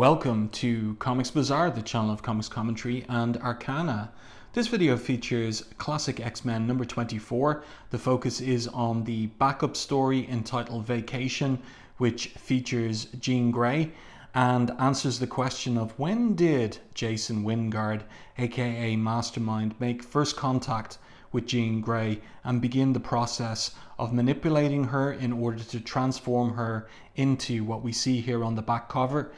Welcome to Comics Bazaar, the channel of comics commentary and arcana. This video features classic X-Men number 24. The focus is on the backup story entitled Vacation, which features Jean Grey and answers the question of when did Jason Wyngarde, aka Mastermind, make first contact with Jean Grey and begin the process of manipulating her in order to transform her into what we see here on the back cover,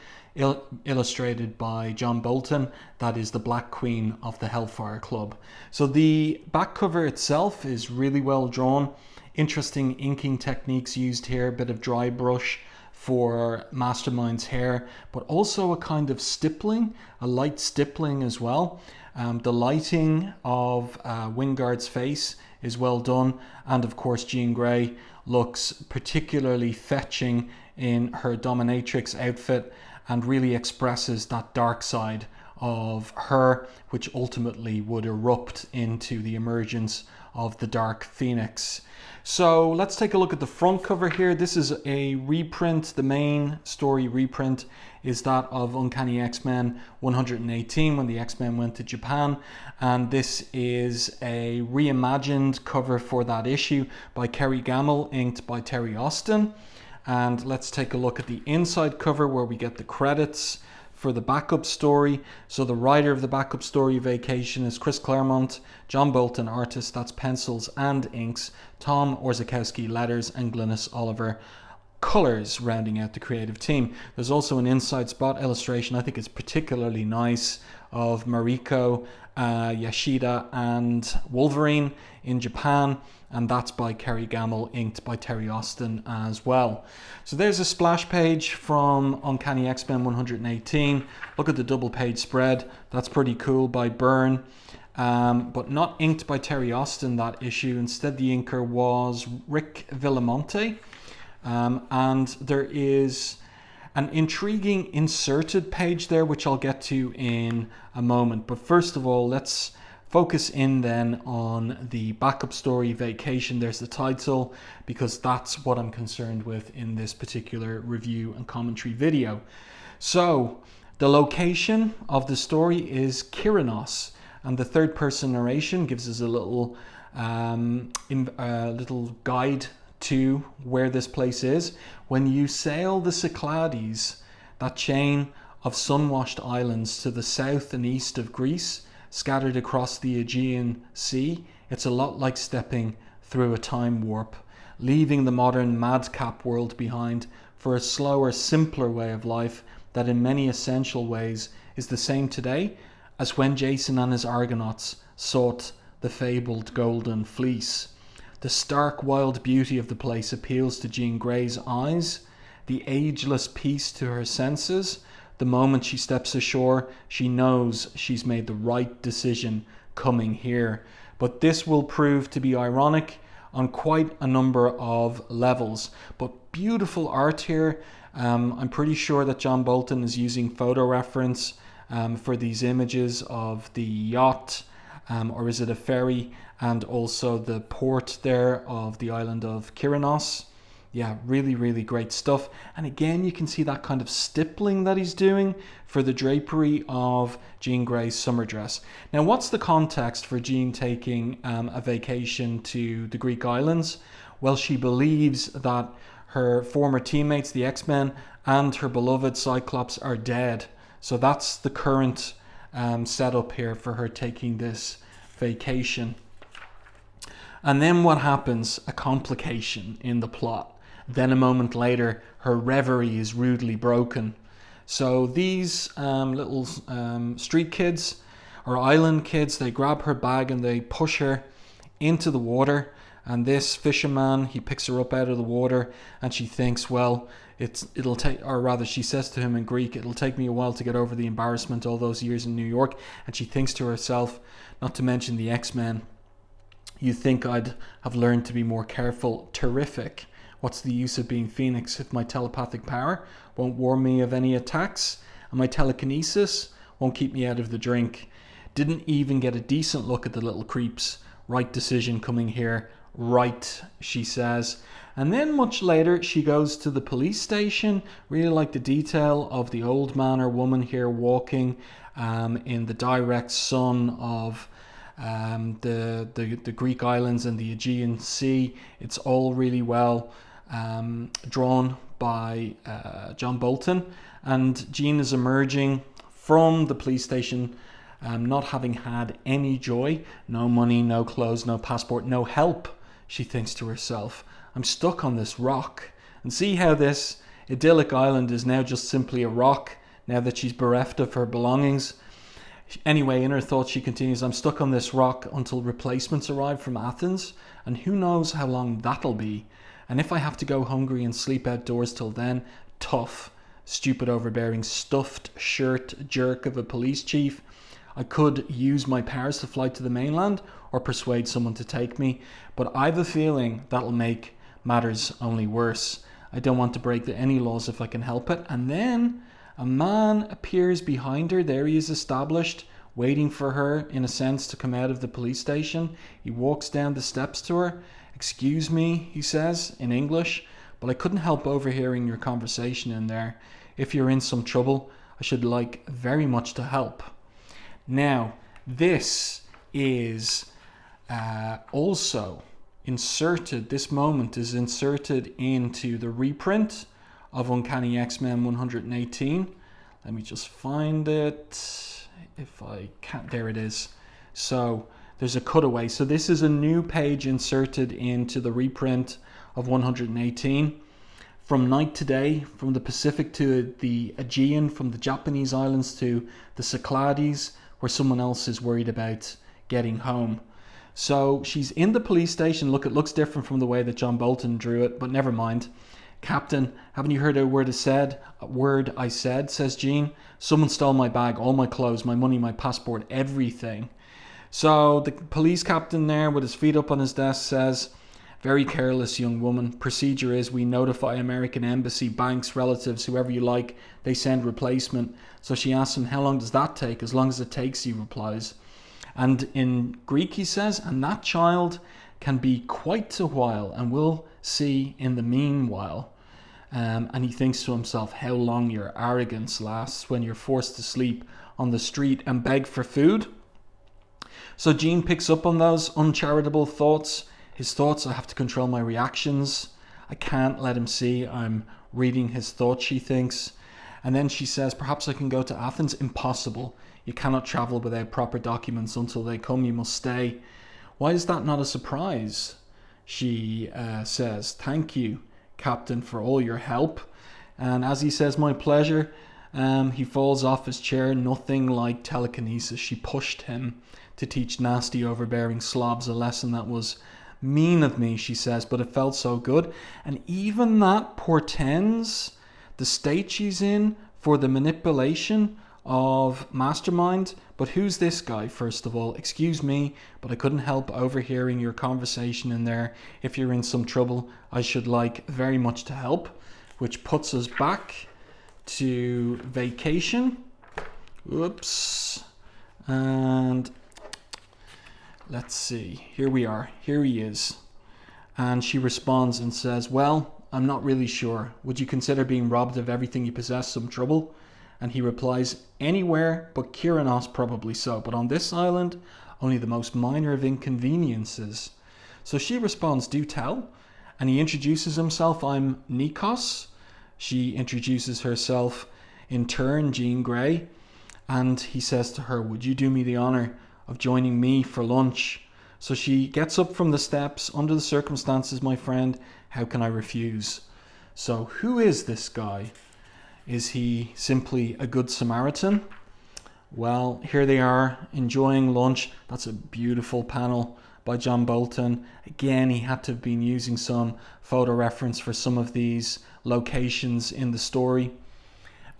illustrated by John Bolton. That is the Black Queen of the Hellfire Club. So the back cover itself is really well drawn. Interesting inking techniques used here, a bit of dry brush for Mastermind's hair, but also a kind of stippling, a light stippling as well. The lighting of Wyngarde's face is well done, and of course Jean Grey looks particularly fetching in her dominatrix outfit and really expresses that dark side of her, which ultimately would erupt into the emergence of the Dark Phoenix. So let's take a look at the front cover here. This is a reprint. The main story reprint is that of Uncanny X-Men 118 when the X-Men went to Japan, and this is a reimagined cover for that issue by Kerry Gamble, inked by Terry Austin. And let's take a look at the inside cover where we get the credits for the backup story. So the writer of the backup story, Vacation, is Chris Claremont. John Bolton, artist, that's pencils and inks. Tom Orzechowski, letters, and Glynis Oliver, colors, rounding out the creative team. There's also an inside spot illustration, I think it's particularly nice, of Mariko, Yashida and Wolverine in Japan, and that's by Kerry Gamble, inked by Terry Austin as well. So there's a splash page from Uncanny X-Men 118. Look at the double page spread, that's pretty cool, by Byrne, but not inked by Terry Austin that issue. Instead the inker was Rick Villamonte, and there is an intriguing inserted page there, which I'll get to in a moment. But first of all, let's focus in then on the backup story, Vacation. There's the title, because that's what I'm concerned with in this particular review and commentary video. So the location of the story is Kyranos, and the third person narration gives us a little guide to where this place is. When you sail the Cyclades, that chain of sun-washed islands to the south and east of Greece, scattered across the Aegean Sea, it's a lot like stepping through a time warp, leaving the modern madcap world behind for a slower, simpler way of life that in many essential ways is the same today as when Jason and his Argonauts sought the fabled Golden Fleece. The stark, wild beauty of the place appeals to Jean Grey's eyes, the ageless peace to her senses. The moment she steps ashore, she knows she's made the right decision coming here. But this will prove to be ironic on quite a number of levels. But beautiful art here. I'm pretty sure that John Bolton is using photo reference for these images of the yacht, or is it a ferry, and also the port there of the island of Kyranos. Yeah, really, really great stuff. And again, you can see that kind of stippling that he's doing for the drapery of Jean Grey's summer dress. Now, what's the context for Jean taking a vacation to the Greek islands? Well, she believes that her former teammates, the X-Men, and her beloved Cyclops are dead. So that's the current setup here for her taking this vacation. And then what happens? A complication in the plot. Then a moment later, her reverie is rudely broken. So these little street kids, or island kids, they grab her bag and they push her into the water. And this fisherman, he picks her up out of the water, and she thinks, well, it'll take, or rather she says to him in Greek, it'll take me a while to get over the embarrassment all those years in New York. And she thinks to herself, not to mention the X-Men, you think I'd have learned to be more careful. Terrific. What's the use of being Phoenix if my telepathic power won't warn me of any attacks, and my telekinesis won't keep me out of the drink? Didn't even get a decent look at the little creeps. Right decision coming here. Right, she says. And then much later, she goes to the police station. Really like the detail of the old man or woman here walking in the direct sun of the Greek islands and the Aegean Sea. It's all really well drawn by John Bolton. And Jean is emerging from the police station, not having had any joy. No money, no clothes, no passport, no help, she thinks to herself. I'm stuck on this rock. And see how this idyllic island is now just simply a rock, now that she's bereft of her belongings. Anyway, in her thoughts, she continues, I'm stuck on this rock until replacements arrive from Athens, and who knows how long that'll be. And if I have to go hungry and sleep outdoors till then, tough, stupid, overbearing, stuffed shirt jerk of a police chief. I could use my powers to fly to the mainland or persuade someone to take me, but I've a feeling that'll make matters only worse. I don't want to break any laws if I can help it. And then a man appears behind her. There he is, established, waiting for her, in a sense, to come out of the police station. He walks down the steps to her. Excuse me, he says in English, but I couldn't help overhearing your conversation in there. If you're in some trouble, I should like very much to help. Now, this is also inserted, this moment is inserted into the reprint of Uncanny X-Men 118. Let me just find it, if I can't, there it is. So there's a cutaway. So this is a new page inserted into the reprint of 118. From night to day, from the Pacific to the Aegean, from the Japanese islands to the Cyclades, where someone else is worried about getting home. So she's in the police station. Look, it looks different from the way that John Bolton drew it, but never mind. Captain, haven't you heard a word I said, says Jean. Someone stole my bag, all my clothes, my money, my passport, everything. So the police captain there, with his feet up on his desk, says, very careless, young woman. Procedure is we notify American embassy, banks, relatives, whoever you like. They send replacement. So she asks him, how long does that take? As long as it takes, he replies. And in Greek, he says, and that child can be quite a while, and we'll see in the meanwhile. And he thinks to himself, how long your arrogance lasts when you're forced to sleep on the street and beg for food. So Jean picks up on those uncharitable thoughts. His thoughts, I have to control my reactions. I can't let him see I'm reading his thoughts, she thinks. And then she says, perhaps I can go to Athens. Impossible. You cannot travel without proper documents. Until they come, you must stay. Why is that not a surprise? She says, thank you, Captain, for all your help. And as he says, my pleasure, he falls off his chair. Nothing like telekinesis. She pushed him to teach nasty, overbearing slobs a lesson that was mean of me, she says, but it felt so good. And even that portends the state she's in for the manipulation of Mastermind. But who's this guy, first of all? Excuse me, but I couldn't help overhearing your conversation in there. If you're in some trouble, I should like very much to help. Which puts us back to vacation. Whoops. And let's see. Here we are. Here he is. And she responds and says, well, I'm not really sure. Would you consider being robbed of everything you possess some trouble? And he replies, anywhere but Kyranos, probably so. But on this island, only the most minor of inconveniences. So she responds, do tell. And he introduces himself. I'm Nikos. She introduces herself in turn, Jean Grey. And he says to her, would you do me the honor of joining me for lunch? So she gets up from the steps. Under the circumstances, my friend, how can I refuse? So who is this guy? Is he simply a good Samaritan? Well, here they are enjoying lunch. That's a beautiful panel by John Bolton. Again, he had to have been using some photo reference for some of these locations in the story.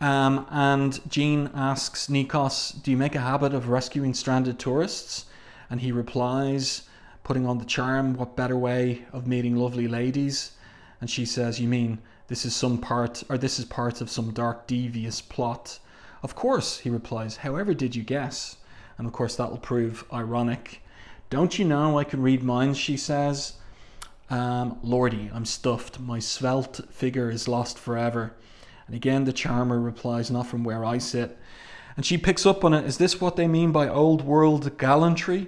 And Jean asks Nikos, do you make a habit of rescuing stranded tourists? And he replies, putting on the charm, what better way of meeting lovely ladies? And she says, you mean this is part of some dark, devious plot? Of course, he replies. However did you guess? And of course, that will prove ironic. Don't you know I can read minds, she says. Lordy, I'm stuffed. My svelte figure is lost forever. And again, the charmer replies, not from where I sit. And she picks up on it. Is this what they mean by old world gallantry?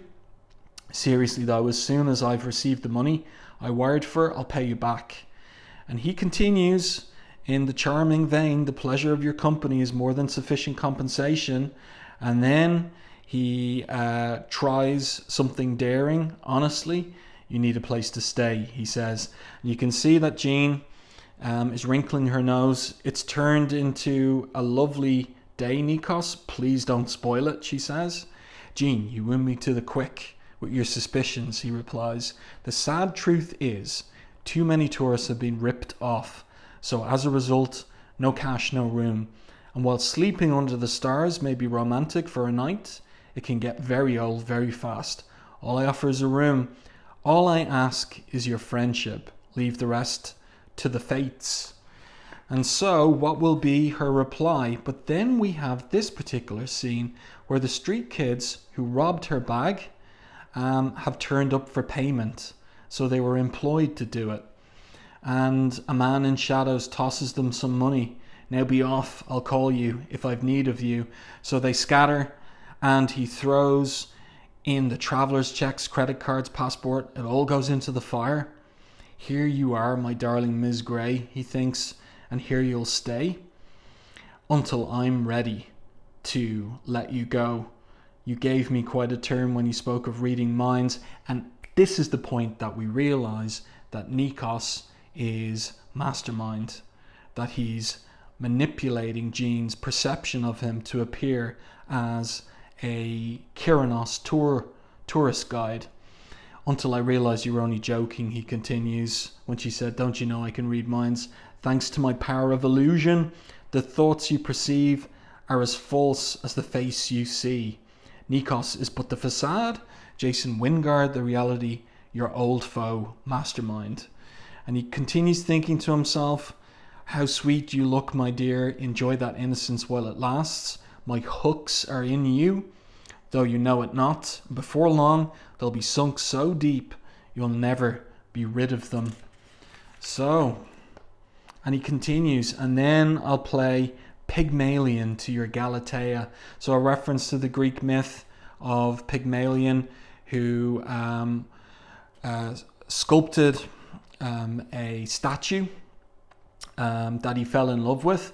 Seriously though, as soon as I've received the money I wired for, I'll pay you back. And he continues in the charming vein, the pleasure of your company is more than sufficient compensation. And then he tries something daring. Honestly, you need a place to stay, he says. And you can see that Jean is wrinkling her nose. It's turned into a lovely day, Nikos. Please don't spoil it, she says. Jean, you win me to the quick with your suspicions, he replies. The sad truth is, too many tourists have been ripped off. So as a result, no cash, no room. And while sleeping under the stars may be romantic for a night, it can get very old very fast. All I offer is a room. All I ask is your friendship. Leave the rest to the fates. And so what will be her reply? But then we have this particular scene where the street kids who robbed her bag have turned up for payment. So they were employed to do it. And a man in shadows tosses them some money. Now be off, I'll call you if I've need of you. So they scatter, and he throws in the traveller's checks, credit cards, passport. It all goes into the fire. Here you are, my darling Ms. Grey, he thinks, and here you'll stay until I'm ready to let you go. You gave me quite a turn when you spoke of reading minds, and this is the point that we realise that Nikos is Mastermind, that he's manipulating Jean's perception of him to appear as a Kyranos tourist guide. Until I realised you were only joking, he continues, when she said, don't you know I can read minds? Thanks to my power of illusion, the thoughts you perceive are as false as the face you see. Nikos is but the facade, Jason Wingard the reality, your old foe, Mastermind. And he continues thinking to himself, how sweet you look, my dear. Enjoy that innocence while it lasts. My hooks are in you, though you know it not. Before long, they'll be sunk so deep, you'll never be rid of them. So, and he continues, and then I'll play Pygmalion to your Galatea. So a reference to the Greek myth of Pygmalion, who sculpted a statue that he fell in love with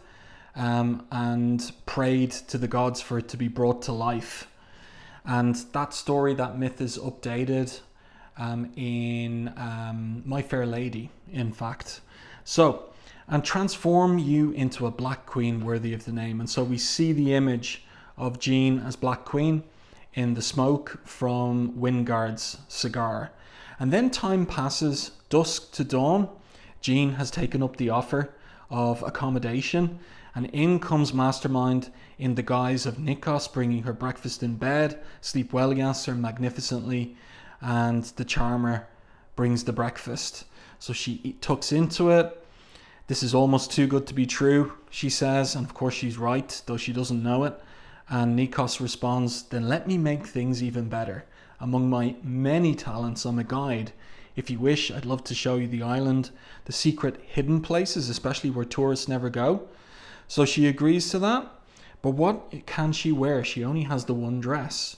and prayed to the gods for it to be brought to life. And that story, that myth is updated in My Fair Lady, in fact. So, and transform you into a Black Queen worthy of the name. And so we see the image of Jean as Black Queen in the smoke from Wingard's cigar. And then time passes, dusk to dawn. Jean has taken up the offer of accommodation, and in comes Mastermind in the guise of Nikos, bringing her breakfast in bed. Sleep well, he asks her magnificently, and the charmer brings the breakfast. So she tucks into it. This is almost too good to be true, she says, and of course she's right, though she doesn't know it. And Nikos responds, then let me make things even better. Among my many talents, I'm a guide. If you wish, I'd love to show you the island, the secret hidden places, especially where tourists never go. So she agrees to that. But what can she wear? She only has the one dress.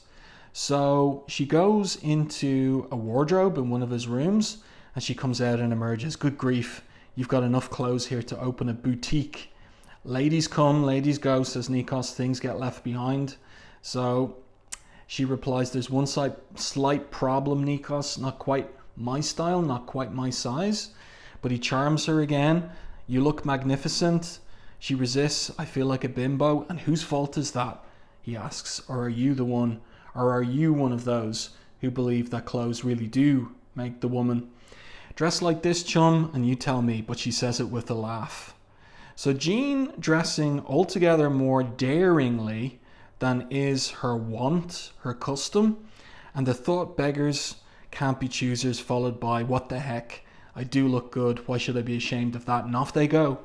So she goes into a wardrobe in one of his rooms, and she comes out and emerges. Good grief, you've got enough clothes here to open a boutique. Ladies come, ladies go, says Nikos. Things get left behind. So she replies, there's one slight problem, Nikos. Not quite my style, not quite my size. But he charms her again. You look magnificent. She resists. I feel like a bimbo. And whose fault is that? He asks. Or are you the one? Or are you one of those who believe that clothes really do make the woman? Dress like this, chum, and you tell me. But she says it with a laugh. So Jean dressing altogether more daringly than is her wont, her custom, and the thought beggars can't be choosers, followed by what the heck, I do look good, why should I be ashamed of that? And off they go.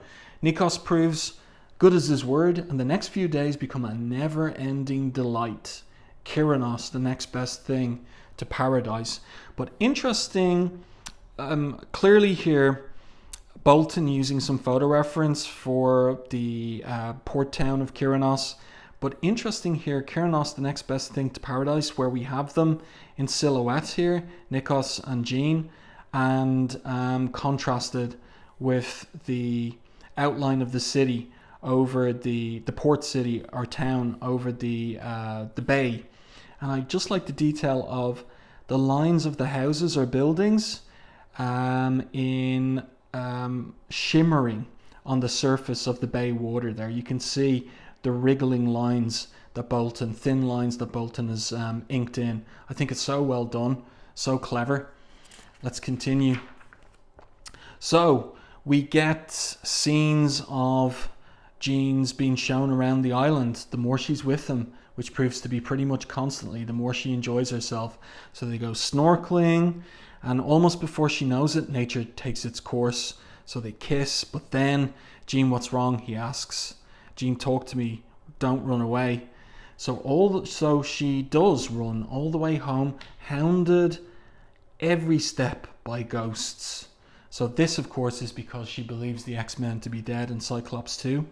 Nikos proves good as his word, and the next few days become a never-ending delight. Kyranos, the next best thing to paradise. But interesting clearly here, Bolton using some photo reference for the port town of Kyranos. But interesting here, Kyranos, the next best thing to paradise, where we have them in silhouette here, Nikos and Jean, and contrasted with the outline of the city over the port city or town over the bay. And I just like the detail of the lines of the houses or buildings in shimmering on the surface of the bay water there. You can see the wriggling lines that Bolton, thin lines that Bolton has inked in. I think it's so well done, so clever. Let's continue. So we get scenes of Jean's being shown around the island. The more she's with him, which proves to be pretty much constantly, the more she enjoys herself. So they go snorkeling, and almost before she knows it, nature takes its course. So they kiss, but then, Jean, what's wrong? He asks. Jean, talk to me. Don't run away. So she does run all the way home, hounded every step by ghosts. So this, of course, is because she believes the X-Men to be dead in Cyclops 2.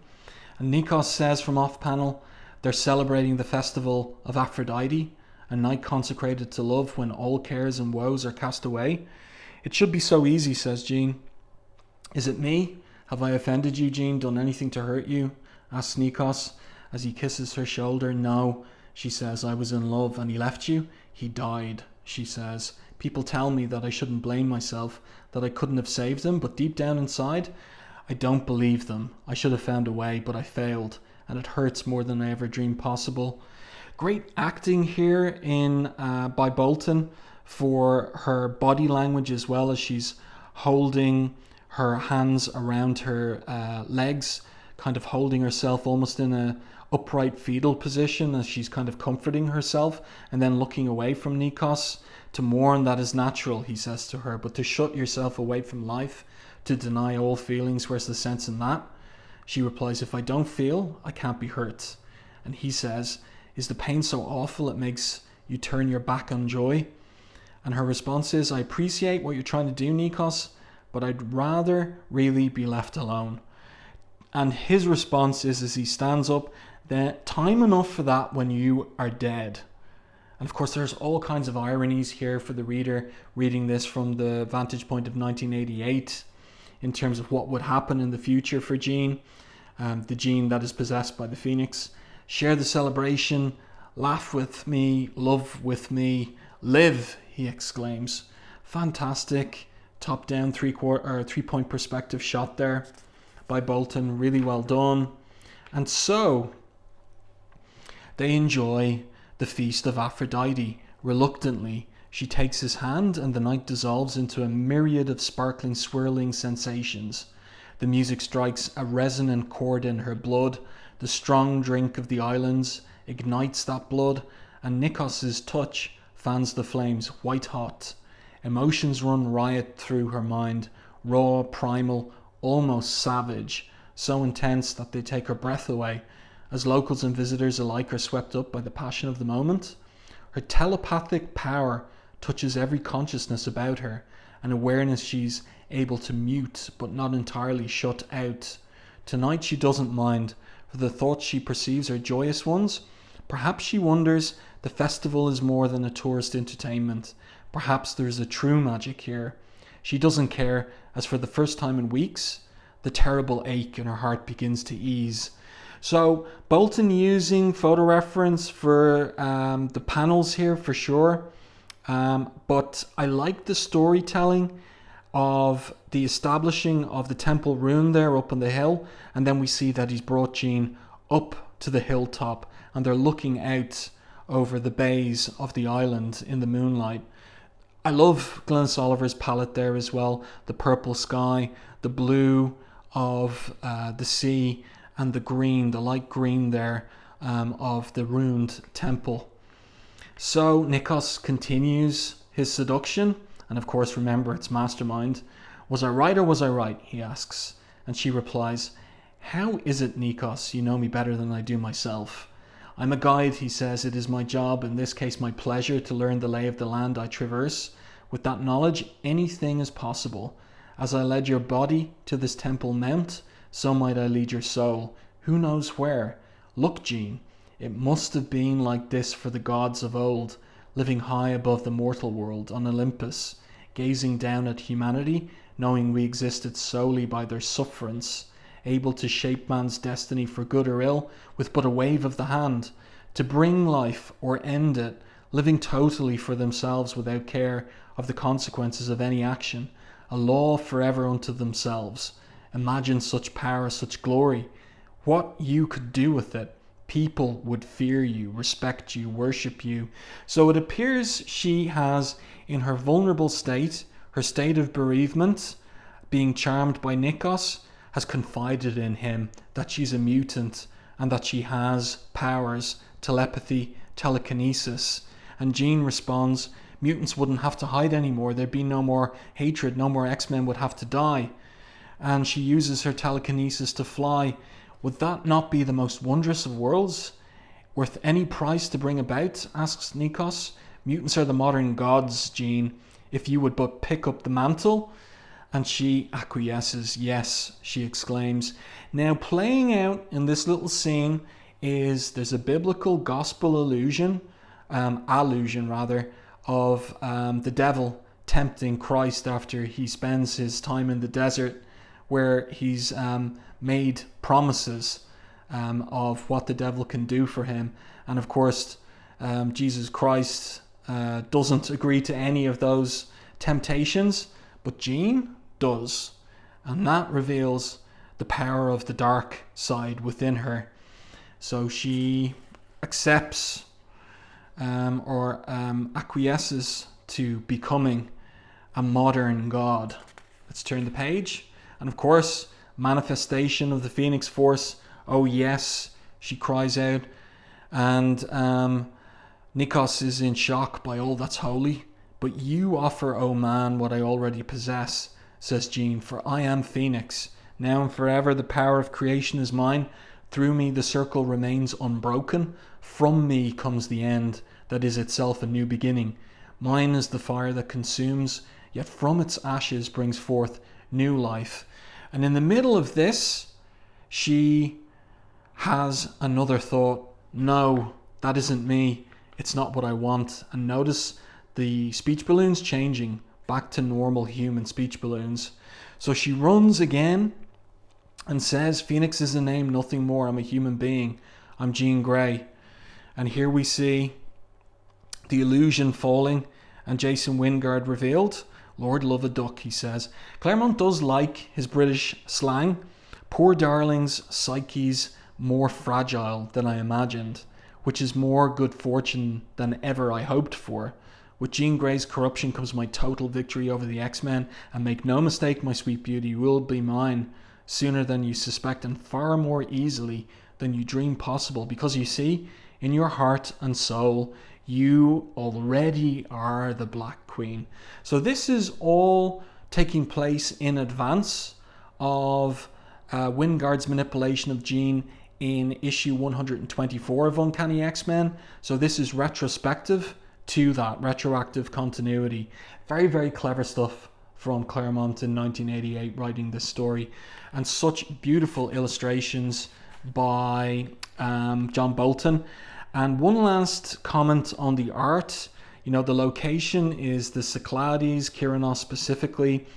And Nikos says from off-panel, they're celebrating the festival of Aphrodite, a night consecrated to love when all cares and woes are cast away. It should be so easy, says Jean. Is it me? Have I offended you, Jean? Done anything to hurt you? Asks Nikos as he kisses her shoulder. No, she says, I was in love and he left you. He died, she says. People tell me that I shouldn't blame myself, that I couldn't have saved him, but deep down inside, I don't believe them. I should have found a way, but I failed, and it hurts more than I ever dreamed possible. Great acting here by Bolton for her body language, as well as she's holding her hands around her legs, kind of holding herself almost in a upright fetal position as she's kind of comforting herself, and then looking away from Nikos. To mourn, that is natural, he says to her, but to shut yourself away from life, to deny all feelings, where's the sense in that? She replies, if I don't feel, I can't be hurt. And he says, is the pain so awful it makes you turn your back on joy? And her response is, I appreciate what you're trying to do, Nikos, but I'd rather really be left alone. And his response is, as he stands up, that time enough for that when you are dead. And of course, there's all kinds of ironies here for the reader reading this from the vantage point of 1988 in terms of what would happen in the future for Jean, the Jean that is possessed by the Phoenix. Share the celebration, laugh with me, love with me, live, he exclaims. Fantastic top-down three-point perspective shot there by Bolton, really well done. And so they enjoy the feast of Aphrodite. Reluctantly, she takes his hand and the night dissolves into a myriad of sparkling, swirling sensations. The music strikes a resonant chord in her blood. The strong drink of the islands ignites that blood, and Nikos's touch fans the flames white hot. Emotions run riot through her mind, raw, primal, almost savage, so intense that they take her breath away, as locals and visitors alike are swept up by the passion of the moment. Her telepathic power touches every consciousness about her, an awareness she's able to mute but not entirely shut out. Tonight she doesn't mind, for the thoughts she perceives are joyous ones. Perhaps she wonders the festival is more than a tourist entertainment. Perhaps there's a true magic here. She doesn't care, as for the first time in weeks, the terrible ache in her heart begins to ease. So Bolton using photo reference for the panels here for sure, but I like the storytelling of the establishing of the temple rune there up on the hill, and then we see that he's brought Jean up to the hilltop and they're looking out over the bays of the island in the moonlight. I love Glynis Oliver's palette there as well, the purple sky, the blue of the sea, and the green, the light green there of the ruined temple. So Nikos continues his seduction, and of course remember it's Mastermind. Was I right or was I right? He asks, and she replies, how is it, Nikos? You know me better than I do myself. I'm a guide, he says. It is my job, in this case my pleasure, to learn the lay of the land I traverse. With that knowledge, anything is possible. As I led your body to this temple mount, so might I lead your soul. Who knows where? Look, Jean, it must have been like this for the gods of old, living high above the mortal world on Olympus, gazing down at humanity, knowing we existed solely by their sufferance, able to shape man's destiny for good or ill with but a wave of the hand, to bring life or end it, living totally for themselves without care of the consequences of any action, a law forever unto themselves. Imagine such power, such glory. What you could do with it. People would fear you, respect you, worship you. So it appears she has, in her vulnerable state, her state of bereavement, being charmed by Nikos, has confided in him that she's a mutant and that she has powers, telepathy, telekinesis. And Jean responds, mutants wouldn't have to hide anymore. There'd be no more hatred. No more X-Men would have to die. And she uses her telekinesis to fly. Would that not be the most wondrous of worlds? Worth any price to bring about? Asks Nikos. Mutants are the modern gods, Jean, if you would but pick up the mantle. And she acquiesces. Yes, she exclaims. Now, playing out in this little scene is there's a biblical gospel allusion of the devil tempting Christ after he spends his time in the desert, where he's made promises of what the devil can do for him. And of course, Jesus Christ doesn't agree to any of those temptations, but Jean does. And that reveals the power of the dark side within her. So she accepts or acquiesces to becoming a modern god. Let's turn the page. And of course, manifestation of the Phoenix Force. Oh yes, she cries out. And Nikos is in shock by all that's holy. But you offer, O man, what I already possess, says Jean, for I am Phoenix. Now and forever the power of creation is mine. Through me the circle remains unbroken. From me comes the end, that is itself a new beginning. Mine is the fire that consumes, yet from its ashes brings forth new life. And in the middle of this, she has another thought. No, that isn't me. It's not what I want. And notice the speech balloons changing back to normal human speech balloons. So she runs again and says, Phoenix is a name, nothing more. I'm a human being. I'm Jean Grey. And here we see the illusion falling and Jason Wingard revealed. Lord love a duck, he says. Claremont does like his British slang. Poor darling's psyche's more fragile than I imagined, which is more good fortune than ever I hoped for. With Jean Grey's corruption comes my total victory over the X-Men, and make no mistake, my sweet beauty, you will be mine sooner than you suspect and far more easily than you dream possible, because you see, in your heart and soul, you already are the Black Queen. So this is all taking place in advance of Wingard's manipulation of Jean in issue 124 of Uncanny X-Men. So this is retrospective to that, retroactive continuity. Very, very clever stuff from Claremont in 1988 writing this story, and such beautiful illustrations by John Bolton. And one last comment on the art. You know, the location is the Cyclades, Kyranos specifically.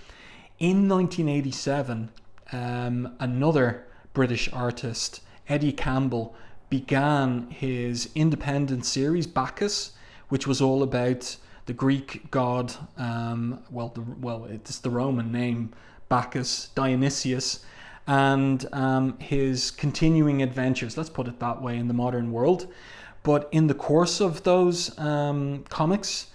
In 1987, another British artist, Eddie Campbell, began his independent series, Bacchus, which was all about the Greek god, it's the Roman name, Bacchus, Dionysius, and his continuing adventures, let's put it that way, in the modern world. But in the course of those comics,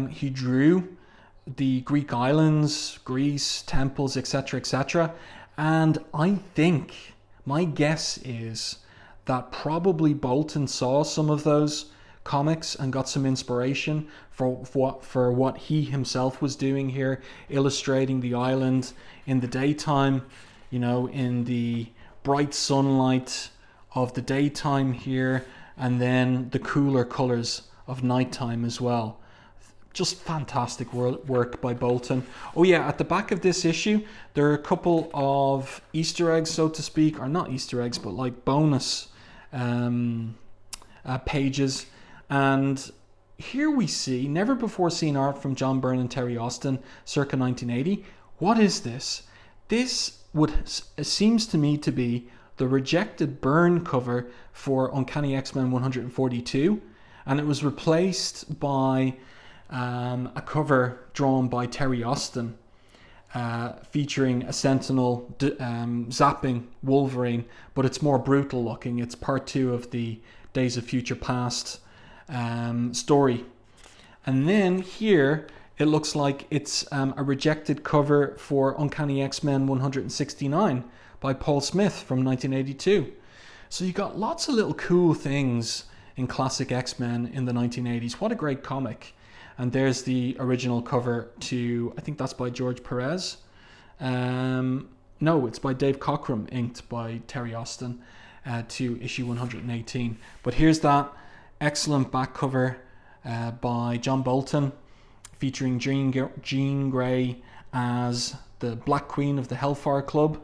he drew the Greek islands, Greece, temples, etc., etc. And I think, my guess is that probably Bolton saw some of those comics and got some inspiration for what he himself was doing here, illustrating the island in the daytime, you know, in the bright sunlight of the daytime here, and then the cooler colors of nighttime as well. Just fantastic work by Bolton. Oh yeah, at the back of this issue, there are a couple of Easter eggs, so to speak, or not Easter eggs, but like bonus pages. And here we see never before seen art from John Byrne and Terry Austin circa 1980. What is this? This seems to me to be the rejected Byrne cover for Uncanny X-Men 142, and it was replaced by a cover drawn by Terry Austin featuring a Sentinel zapping Wolverine, but it's more brutal looking. It's part 2 of the Days of Future Past story. And then here it looks like it's a rejected cover for Uncanny X-Men 169 by Paul Smith from 1982. So you got lots of little cool things in classic X-Men in the 1980s. What a great comic. And there's the original cover to, I think that's by George Perez. No, it's by Dave Cockrum, inked by Terry Austin, to issue 118. But here's that excellent back cover by John Bolton, featuring Jean Grey as the Black Queen of the Hellfire Club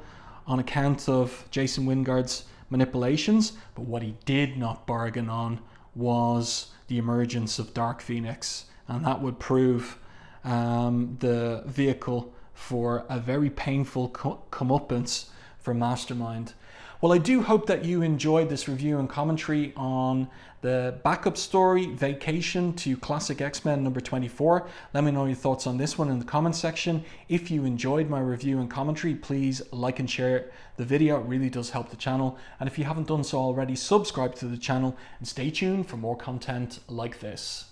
on account of Jason Wyngarde's manipulations. But what he did not bargain on was the emergence of Dark Phoenix, and that would prove the vehicle for a very painful comeuppance for Mastermind. Well, I do hope that you enjoyed this review and commentary on the backup story, Vacation to Classic X-Men number 24. Let me know your thoughts on this one in the comments section. If you enjoyed my review and commentary, please like and share the video. It really does help the channel. And if you haven't done so already, subscribe to the channel and stay tuned for more content like this.